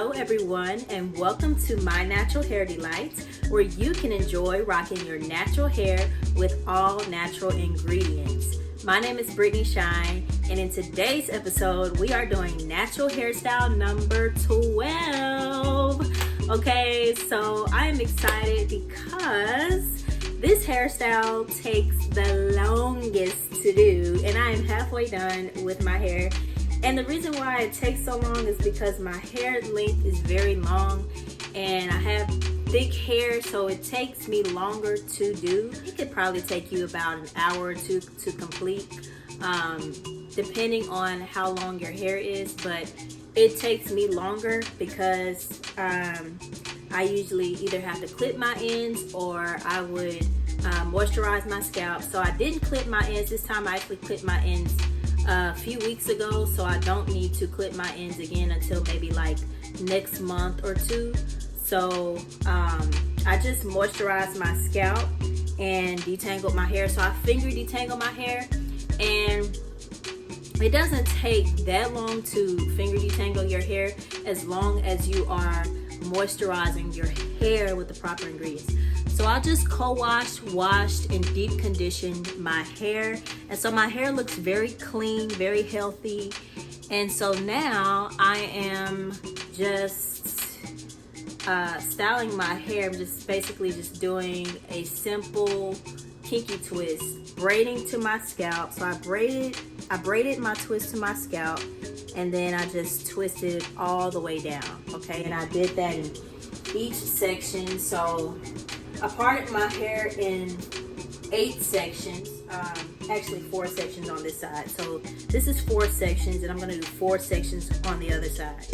Hello everyone, and welcome to My Natural Hair Delights, where you can enjoy rocking your natural hair with all natural ingredients. My name is Brittany Shine, and in today's episode we are doing natural hairstyle number 12. Okay, so I am excited because this hairstyle takes the longest to do, and I am halfway done with my hair. And the reason why it takes so long is because my hair length is very long and I have thick hair, so it takes me longer to do. It could probably take you about an hour or two to complete, depending on how long your hair is, but it takes me longer because I usually either have to clip my ends or I would moisturize my scalp. So I didn't clip my ends this time. I actually clipped my ends a few weeks ago, so I don't need to clip my ends again until maybe like next month or two. So I just moisturized my scalp and detangled my hair. So I finger detangle my hair, and it doesn't take that long to finger detangle your hair as long as you are moisturizing your hair with the proper ingredients. So I just co-washed, washed, and deep conditioned my hair. And so my hair looks very clean, very healthy. And so now I am just styling my hair. I'm just basically just doing a simple kinky twist, braiding to my scalp. So I braided my twist to my scalp, and then I just twisted it all the way down, okay? And I did that in each section. So I parted my hair in 8 sections, actually 4 sections on this side. So this is 4 sections, and I'm gonna do 4 sections on the other side.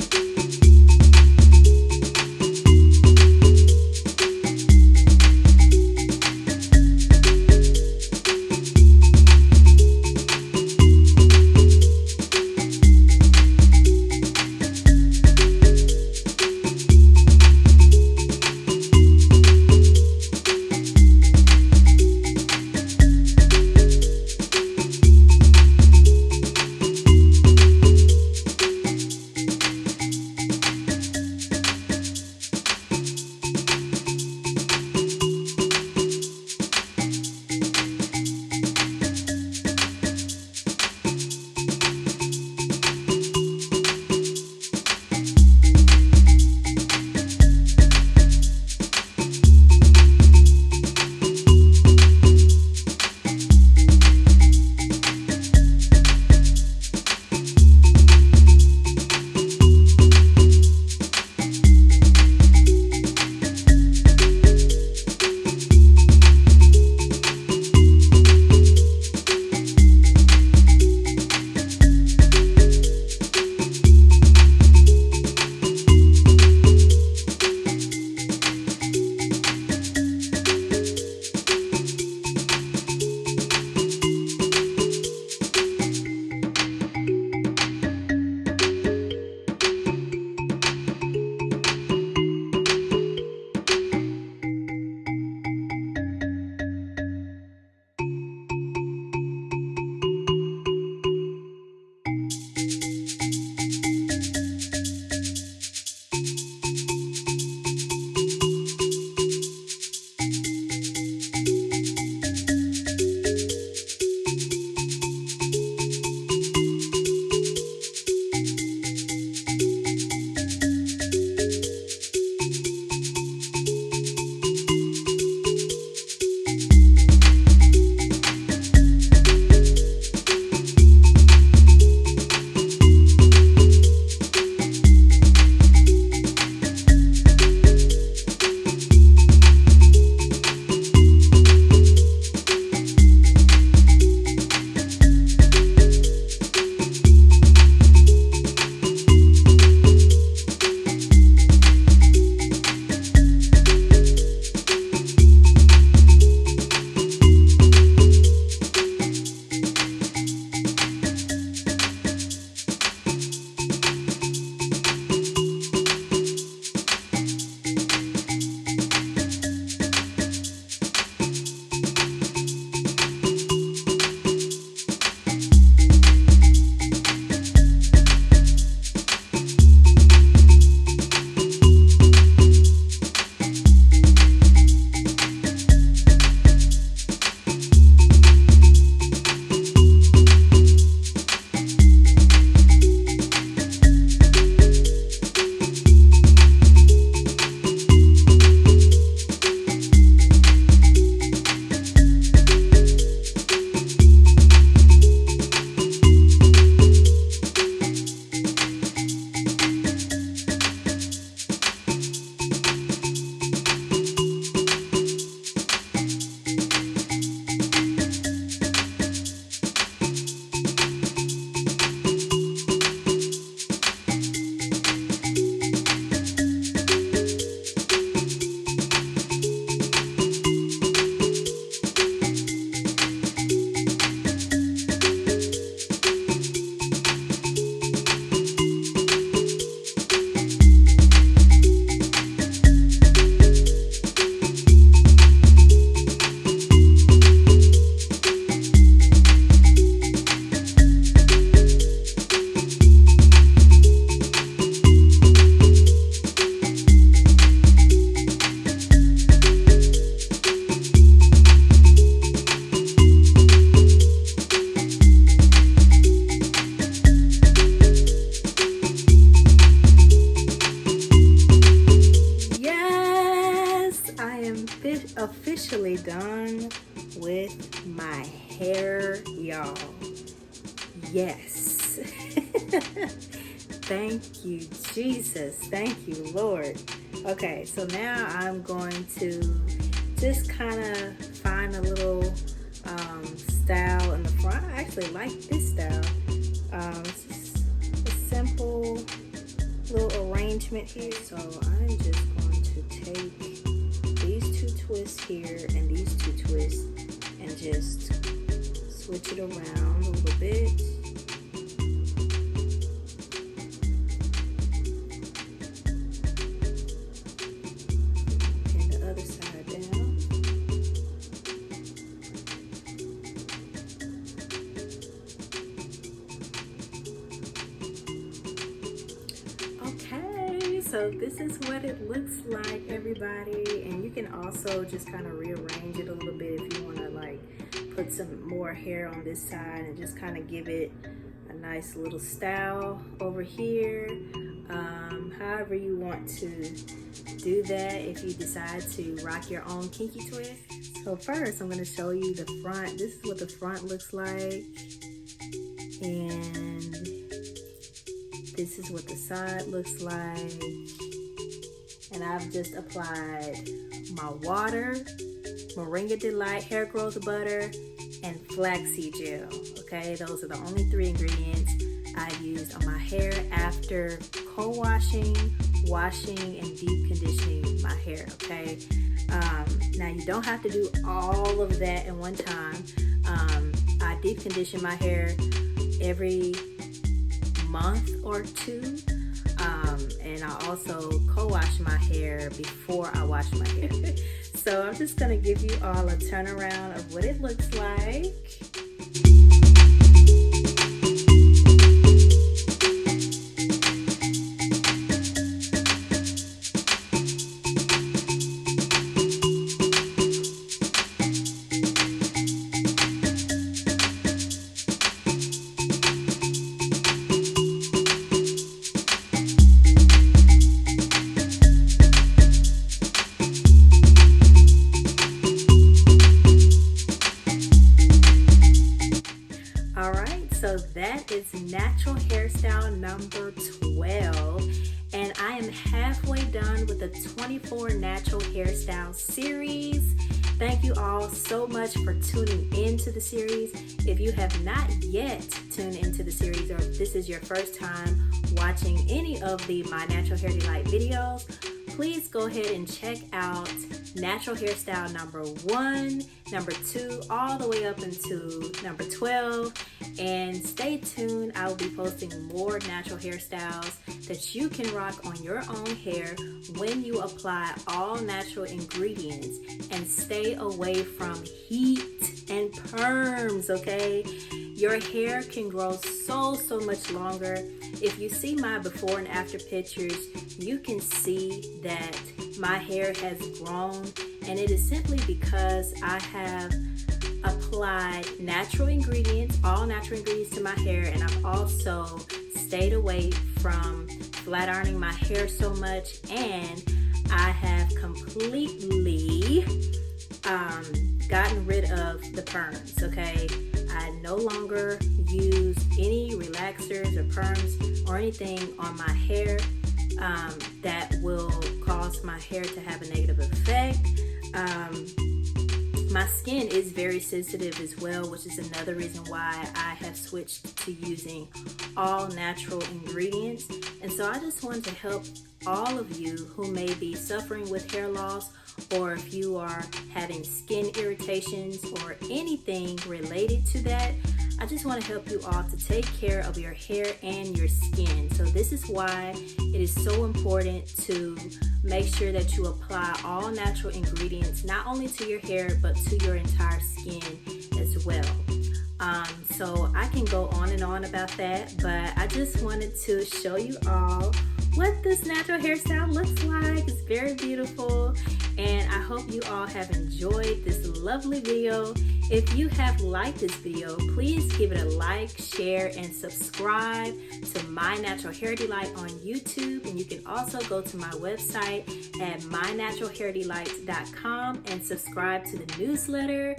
officially done with my hair, y'all. Yes. Thank you, Jesus. Thank you, Lord. Okay, so now I'm going to just kind of find a little style in the front. I actually like this style. It's just a simple little arrangement here. So I'm just going to take these two twists here and these two twists and just switch it around a little bit. And the other side down. Okay, so this is what it looks like, everybody. And you can also just kind of rearrange it a little bit if you want to like put some more hair on this side and just kind of give it a nice little style over here. However you want to do that, if you decide to rock your own kinky twist. So first I'm going to show you the front. This is what the front looks like, and this is what the side looks like. And I've just applied my water, Moringa Delight hair growth butter, and flaxseed gel. Okay, those are the only 3 ingredients I used on my hair after co-washing, washing, and deep conditioning my hair. Okay, now you don't have to do all of that in one time. I deep condition my hair every month or 2. And I also co-wash my hair before I wash my hair. So I'm just gonna give you all a turnaround of what it looks like. So that is Natural Hairstyle number 12, and I am halfway done with the 24 Natural Hairstyle series. Thank you all so much for tuning into the series. If you have not yet tuned into the series, or if this is your first time watching any of the My Natural Hair Delight videos, please go ahead and check out Natural Hairstyle number 1, number 2, all the way up into number 12. And stay tuned. I will be posting more natural hairstyles that you can rock on your own hair when you apply all natural ingredients and stay away from heat and perms, okay? Your hair can grow so much longer. If you see my before and after pictures, you can see that my hair has grown, and it is simply because I have applied natural ingredients, all natural ingredients to my hair, and I've also stayed away from flat ironing my hair so much, and I have completely gotten rid of the perms, okay? I no longer use any relaxers or perms or anything on my hair that will cause my hair to have a negative effect. My skin is very sensitive as well, which is another reason why I have switched to using all natural ingredients. And so I just wanted to help all of you who may be suffering with hair loss, or if you are having skin irritations or anything related to that. I just want to help you all to take care of your hair and your skin. So this is why it is so important to make sure that you apply all natural ingredients, not only to your hair, but to your entire skin as well. So I can go on and on about that, but I just wanted to show you all what this natural hairstyle looks like. It's very beautiful, and I hope you all have enjoyed this lovely video. If you have liked this video, please give it a like, share, and subscribe to My Natural Hair Delight on YouTube. And you can also go to my website at mynaturalhairdelight.com and subscribe to the newsletter.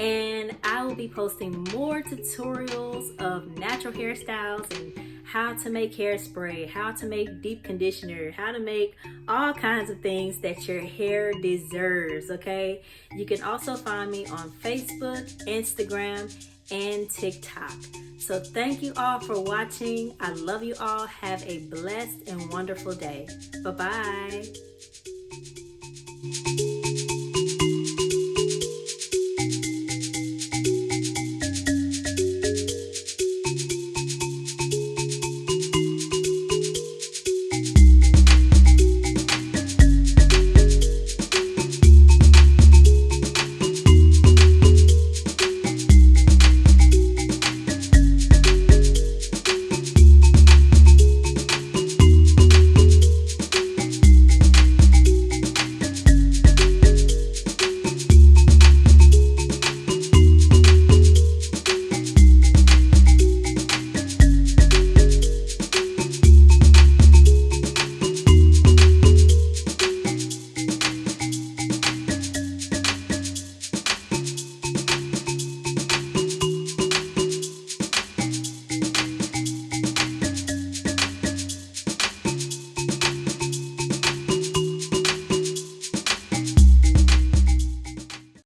And I will be posting more tutorials of natural hairstyles and how to make hairspray, how to make deep conditioner, how to make all kinds of things that your hair deserves, okay? You can also find me on Facebook, Instagram, and TikTok. So thank you all for watching. I love you all. Have a blessed and wonderful day. Bye-bye.